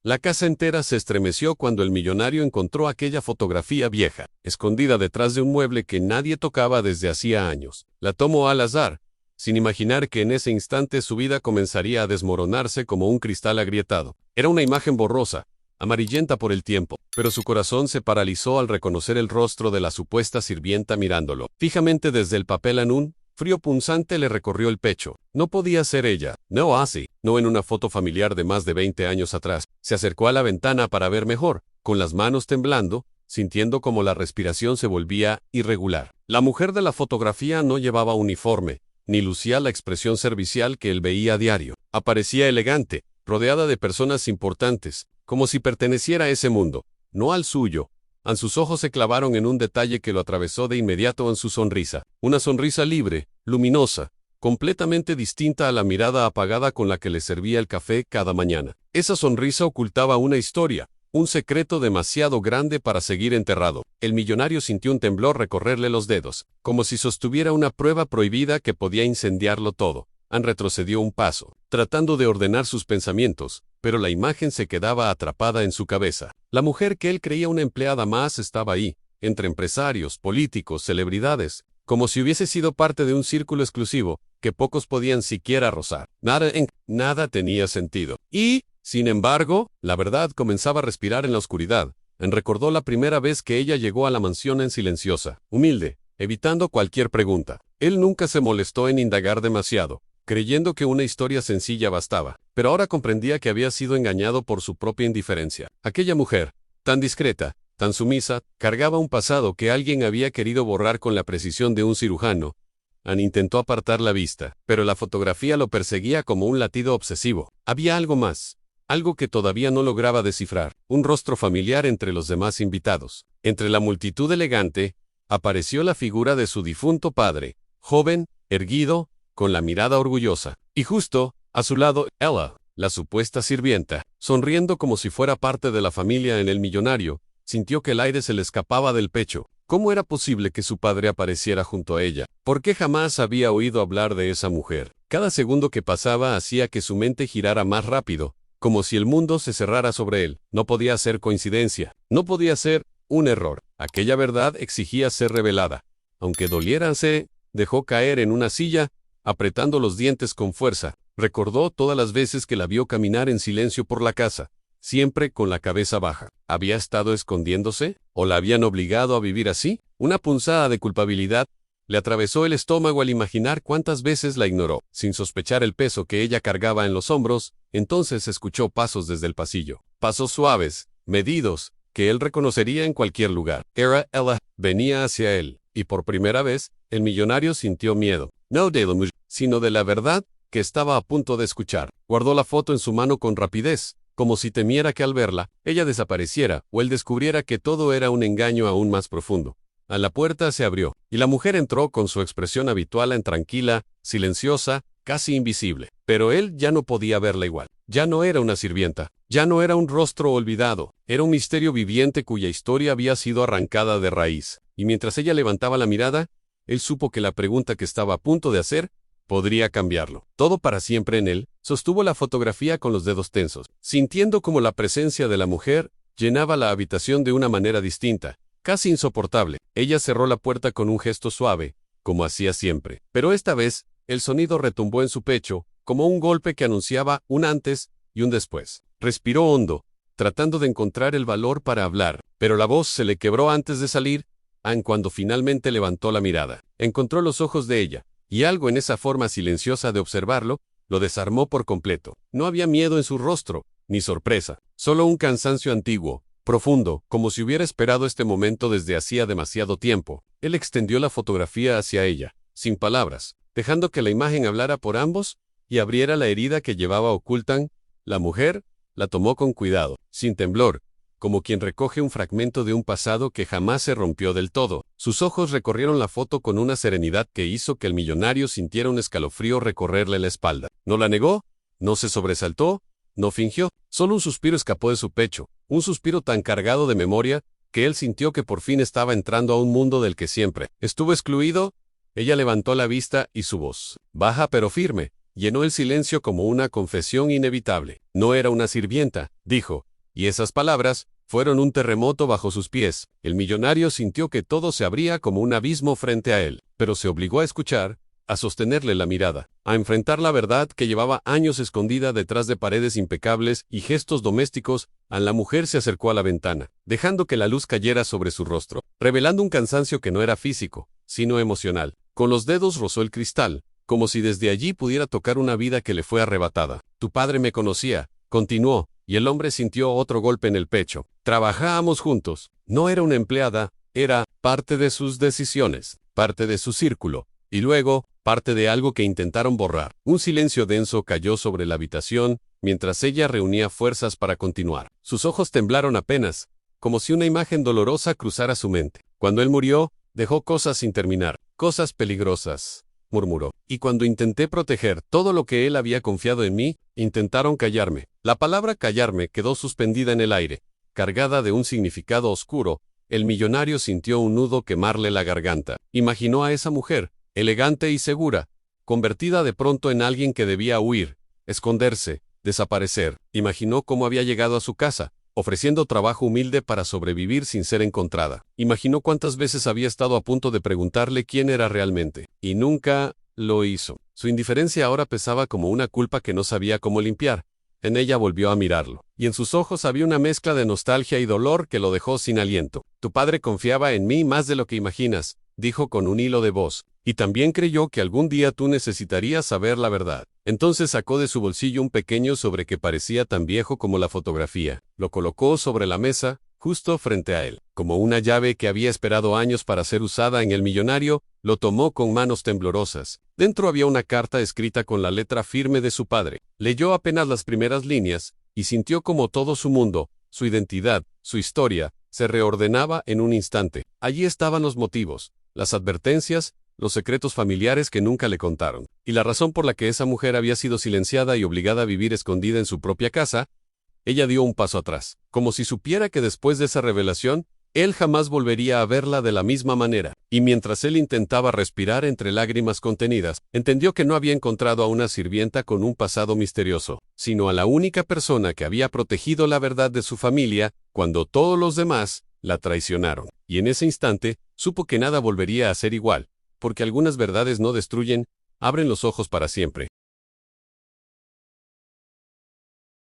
La casa entera se estremeció cuando el millonario encontró aquella fotografía vieja, escondida detrás de un mueble que nadie tocaba desde hacía años. La tomó al azar, sin imaginar que en ese instante su vida comenzaría a desmoronarse como un cristal agrietado. Era una imagen borrosa, amarillenta por el tiempo, pero su corazón se paralizó al reconocer el rostro de la supuesta sirvienta mirándolo fijamente desde el papel. En un frío punzante le recorrió el pecho. No podía ser ella, no así, no en una foto familiar de más de 20 años atrás. Se acercó a la ventana para ver mejor, con las manos temblando, sintiendo como la respiración se volvía irregular. La mujer de la fotografía no llevaba uniforme, ni lucía la expresión servicial que él veía a diario. Aparecía elegante, rodeada de personas importantes, como si perteneciera a ese mundo, no al suyo. Sus ojos se clavaron en un detalle que lo atravesó de inmediato en su sonrisa. Una sonrisa libre, luminosa, completamente distinta a la mirada apagada con la que le servía el café cada mañana. Esa sonrisa ocultaba una historia, un secreto demasiado grande para seguir enterrado. El millonario sintió un temblor recorrerle los dedos, como si sostuviera una prueba prohibida que podía incendiarlo todo. Retrocedió un paso, tratando de ordenar sus pensamientos, pero la imagen se quedaba atrapada en su cabeza. La mujer que él creía una empleada más estaba ahí, entre empresarios, políticos, celebridades, como si hubiese sido parte de un círculo exclusivo, que pocos podían siquiera rozar. Nada tenía sentido. Y, sin embargo, la verdad comenzaba a respirar en la oscuridad. Recordó la primera vez que ella llegó a la mansión en silenciosa, humilde, evitando cualquier pregunta. Él nunca se molestó en indagar demasiado, creyendo que una historia sencilla bastaba, pero ahora comprendía que había sido engañado por su propia indiferencia. Aquella mujer, tan discreta, tan sumisa, cargaba un pasado que alguien había querido borrar con la precisión de un cirujano. Intentó apartar la vista, pero la fotografía lo perseguía como un latido obsesivo. Había algo más, algo que todavía no lograba descifrar, un rostro familiar entre los demás invitados. Entre la multitud elegante, apareció la figura de su difunto padre, joven, erguido, con la mirada orgullosa, y justo, a su lado, Ella, la supuesta sirvienta, sonriendo como si fuera parte de la familia. En el millonario, sintió que el aire se le escapaba del pecho. ¿Cómo era posible que su padre apareciera junto a ella? ¿Por qué jamás había oído hablar de esa mujer? Cada segundo que pasaba hacía que su mente girara más rápido, como si el mundo se cerrara sobre él. No podía ser coincidencia, no podía ser un error. Aquella verdad exigía ser revelada. Aunque doliera, se dejó caer en una silla, apretando los dientes con fuerza. Recordó todas las veces que la vio caminar en silencio por la casa, siempre con la cabeza baja. ¿Había estado escondiéndose? ¿O la habían obligado a vivir así? Una punzada de culpabilidad le atravesó el estómago al imaginar cuántas veces la ignoró, sin sospechar el peso que ella cargaba en los hombros. Entonces escuchó pasos desde el pasillo, pasos suaves, medidos, que él reconocería en cualquier lugar. Era Ella, venía hacia él, y por primera vez, el millonario sintió miedo. No de la mujer, sino de la verdad que estaba a punto de escuchar. Guardó la foto en su mano con rapidez, como si temiera que al verla, ella desapareciera, o él descubriera que todo era un engaño aún más profundo. A la puerta se abrió, y la mujer entró con su expresión habitual, tranquila, silenciosa, casi invisible. Pero él ya no podía verla igual. Ya no era una sirvienta, ya no era un rostro olvidado, era un misterio viviente cuya historia había sido arrancada de raíz. Y mientras ella levantaba la mirada, él supo que la pregunta que estaba a punto de hacer podría cambiarlo. Todo para siempre. En él, sostuvo la fotografía con los dedos tensos, sintiendo como la presencia de la mujer llenaba la habitación de una manera distinta, casi insoportable. Ella cerró la puerta con un gesto suave, como hacía siempre. Pero esta vez, el sonido retumbó en su pecho, como un golpe que anunciaba un antes y un después. Respiró hondo, tratando de encontrar el valor para hablar, pero la voz se le quebró antes de salir. Cuando finalmente levantó la mirada, encontró los ojos de ella, y algo en esa forma silenciosa de observarlo, lo desarmó por completo. No había miedo en su rostro, ni sorpresa, solo un cansancio antiguo, profundo, como si hubiera esperado este momento desde hacía demasiado tiempo. Él extendió la fotografía hacia ella, sin palabras, dejando que la imagen hablara por ambos, y abriera la herida que llevaba oculta. La mujer la tomó con cuidado, sin temblor, como quien recoge un fragmento de un pasado que jamás se rompió del todo. Sus ojos recorrieron la foto con una serenidad que hizo que el millonario sintiera un escalofrío recorrerle la espalda. No la negó, no se sobresaltó, no fingió. Solo un suspiro escapó de su pecho, un suspiro tan cargado de memoria, que él sintió que por fin estaba entrando a un mundo del que siempre estuvo excluido. Ella levantó la vista y su voz, baja pero firme, llenó el silencio como una confesión inevitable. No era una sirvienta, dijo, Y esas palabras fueron un terremoto bajo sus pies. El millonario sintió que todo se abría como un abismo frente a él, pero se obligó a escuchar, a sostenerle la mirada, a enfrentar la verdad que llevaba años escondida detrás de paredes impecables y gestos domésticos. La mujer se acercó a la ventana, dejando que la luz cayera sobre su rostro, revelando un cansancio que no era físico, sino emocional. Con los dedos rozó el cristal, como si desde allí pudiera tocar una vida que le fue arrebatada. Tu padre me conocía, continuó, y el hombre sintió otro golpe en el pecho. Trabajábamos juntos. No era una empleada, era parte de sus decisiones, parte de su círculo, y luego, parte de algo que intentaron borrar. Un silencio denso cayó sobre la habitación, mientras ella reunía fuerzas para continuar. Sus ojos temblaron apenas, como si una imagen dolorosa cruzara su mente. Cuando él murió, dejó cosas sin terminar, cosas peligrosas, murmuró. Y cuando intenté proteger todo lo que él había confiado en mí, intentaron callarme. La palabra callarme quedó suspendida en el aire, cargada de un significado oscuro. El millonario sintió un nudo quemarle la garganta. Imaginó a esa mujer, elegante y segura, convertida de pronto en alguien que debía huir, esconderse, desaparecer. Imaginó cómo había llegado a su casa, ofreciendo trabajo humilde para sobrevivir sin ser encontrada. Imaginó cuántas veces había estado a punto de preguntarle quién era realmente, y nunca lo hizo. Su indiferencia ahora pesaba como una culpa que no sabía cómo limpiar. En ella volvió a mirarlo, y en sus ojos había una mezcla de nostalgia y dolor que lo dejó sin aliento. Tu padre confiaba en mí más de lo que imaginas, dijo con un hilo de voz, y también creyó que algún día tú necesitarías saber la verdad. Entonces sacó de su bolsillo un pequeño sobre que parecía tan viejo como la fotografía. Lo colocó sobre la mesa, justo frente a él. Como una llave que había esperado años para ser usada en el millonario, lo tomó con manos temblorosas. Dentro había una carta escrita con la letra firme de su padre. Leyó apenas las primeras líneas, y sintió como todo su mundo, su identidad, su historia, se reordenaba en un instante. Allí estaban los motivos, las advertencias, los secretos familiares que nunca le contaron, y la razón por la que esa mujer había sido silenciada y obligada a vivir escondida en su propia casa. Ella dio un paso atrás, como si supiera que después de esa revelación, él jamás volvería a verla de la misma manera, y mientras él intentaba respirar entre lágrimas contenidas, entendió que no había encontrado a una sirvienta con un pasado misterioso, sino a la única persona que había protegido la verdad de su familia, cuando todos los demás la traicionaron. Y en ese instante, supo que nada volvería a ser igual, porque algunas verdades no destruyen, abren los ojos para siempre.